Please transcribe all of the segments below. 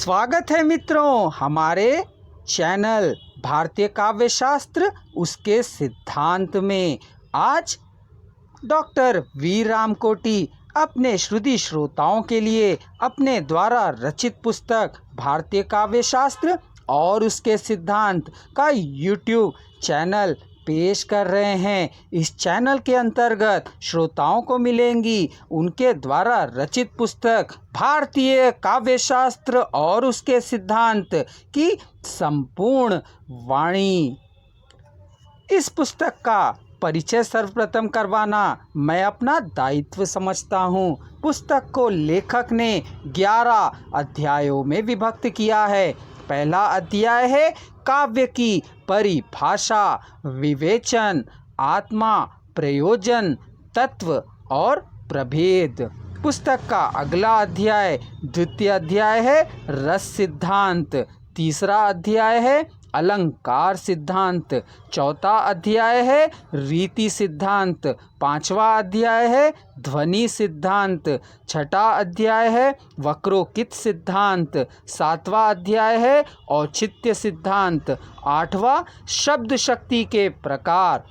स्वागत है मित्रों हमारे चैनल भारतीय काव्य शास्त्र उसके सिद्धांत में। आज डॉक्टर वी रामकोटी अपने श्रुति श्रोताओं के लिए अपने द्वारा रचित पुस्तक भारतीय काव्य शास्त्र और उसके सिद्धांत का यूट्यूब चैनल पेश कर रहे हैं। इस चैनल के अंतर्गत श्रोताओं को मिलेंगी उनके द्वारा रचित पुस्तक भारतीय काव्य शास्त्र और उसके सिद्धांत की संपूर्ण वाणी। इस पुस्तक का परिचय सर्वप्रथम करवाना मैं अपना दायित्व समझता हूँ। पुस्तक को लेखक ने 11 अध्यायों में विभक्त किया है। पहला अध्याय है काव्य की परिभाषा, विवेचन, आत्मा, प्रयोजन, तत्व और प्रभेद। पुस्तक का अगला अध्याय द्वितीय अध्याय है रस सिद्धांत। तीसरा अध्याय है अलंकार सिद्धांत। चौथा अध्याय है रीति सिद्धांत। पांचवा अध्याय है ध्वनि सिद्धांत। छठा अध्याय है वक्रोकित सिद्धांत। सातवां अध्याय है औचित्य सिद्धांत। आठवां शब्द शक्ति के प्रकार।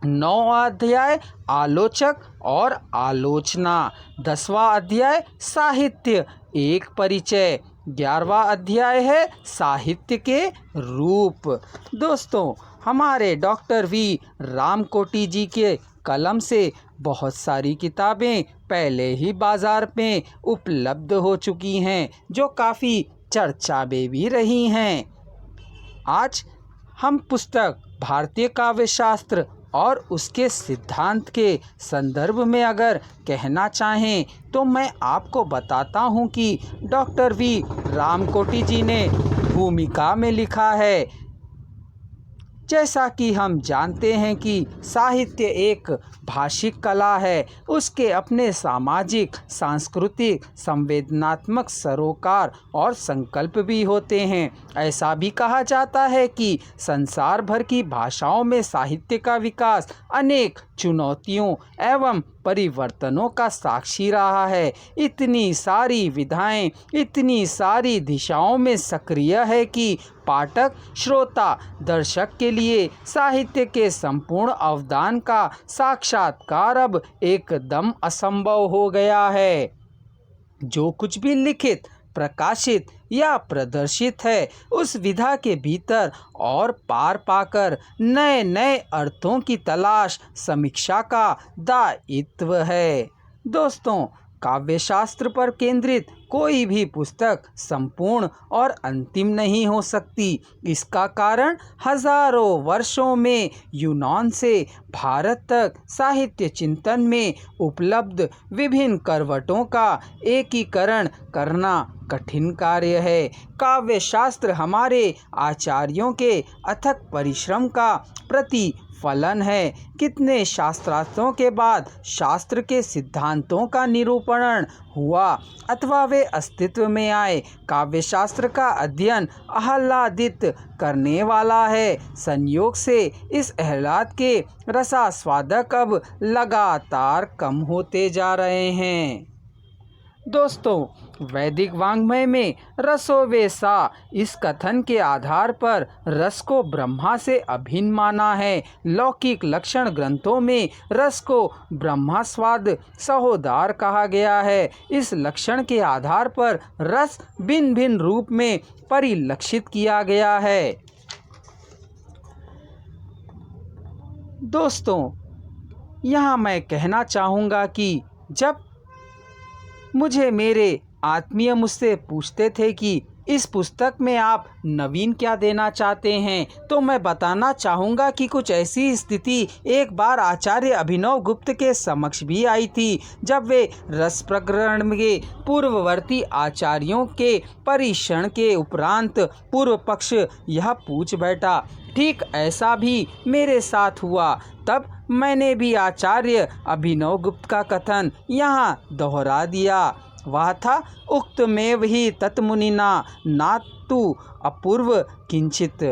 नौवां अध्याय आलोचक और आलोचना। 10वां अध्याय साहित्य एक परिचय। 11वां अध्याय है साहित्य के रूप। दोस्तों, हमारे डॉक्टर वी रामकोटी जी के कलम से बहुत सारी किताबें पहले ही बाज़ार में उपलब्ध हो चुकी हैं जो काफ़ी चर्चा में भी रही हैं। आज हम पुस्तक भारतीय काव्य शास्त्र और उसके सिद्धांत के संदर्भ में अगर कहना चाहें तो मैं आपको बताता हूं कि डॉक्टर वी रामकोटी जी ने भूमिका में लिखा है। जैसा कि हम जानते हैं कि साहित्य एक भाषिक कला है, उसके अपने सामाजिक, सांस्कृतिक, संवेदनात्मक सरोकार और संकल्प भी होते हैं। ऐसा भी कहा जाता है कि संसार भर की भाषाओं में साहित्य का विकास अनेक चुनौतियों एवं परिवर्तनों का साक्षी रहा है। इतनी सारी विधाएं इतनी सारी दिशाओं में सक्रिय है कि पाठक, श्रोता, दर्शक के लिए साहित्य के संपूर्ण अवदान का साक्षात्कार अब एकदम असंभव हो गया है। जो कुछ भी लिखित, प्रकाशित या प्रदर्शित है उस विधा के भीतर और पार पाकर नए नए अर्थों की तलाश समीक्षा का दायित्व है। दोस्तों, काव्य शास्त्र पर केंद्रित कोई भी पुस्तक संपूर्ण और अंतिम नहीं हो सकती। इसका कारण हजारों वर्षों में यूनान से भारत तक साहित्य चिंतन में उपलब्ध विभिन्न करवटों का एकीकरण करना कठिन कार्य है। काव्य शास्त्र हमारे आचार्यों के अथक परिश्रम का प्रतिफलन है। कितने शास्त्रार्थों के बाद शास्त्र के सिद्धांतों का निरूपण हुआ अथवा वे अस्तित्व में आए। काव्य शास्त्र का अध्ययन आह्लादित करने वाला है। संयोग से इस आह्लाद के रसास्वादक अब लगातार कम होते जा रहे हैं। दोस्तों, वैदिक वाङ्मय में रसो वे सा इस कथन के आधार पर रस को ब्रह्मा से अभिन्न माना है। लौकिक लक्षण ग्रंथों में रस को ब्रह्मास्वाद सहोदार कहा गया है। इस लक्षण के आधार पर रस भिन्न भिन्न रूप में परिलक्षित किया गया है। दोस्तों, यहाँ मैं कहना चाहूँगा कि जब मुझे मेरे आत्मीय मुझसे पूछते थे कि इस पुस्तक में आप नवीन क्या देना चाहते हैं, तो मैं बताना चाहूँगा कि कुछ ऐसी स्थिति एक बार आचार्य अभिनव गुप्त के समक्ष भी आई थी जब वे रस प्रकरण के पूर्ववर्ती आचार्यों के परीक्षण के उपरांत पूर्व पक्ष यह पूछ बैठा। ठीक ऐसा भी मेरे साथ हुआ। तब मैंने भी आचार्य अभिनव गुप्त का कथन यहाँ दोहरा दिया। वह था उक्तमेव ही तत्मुनिना नातु अपूर्व किंचित।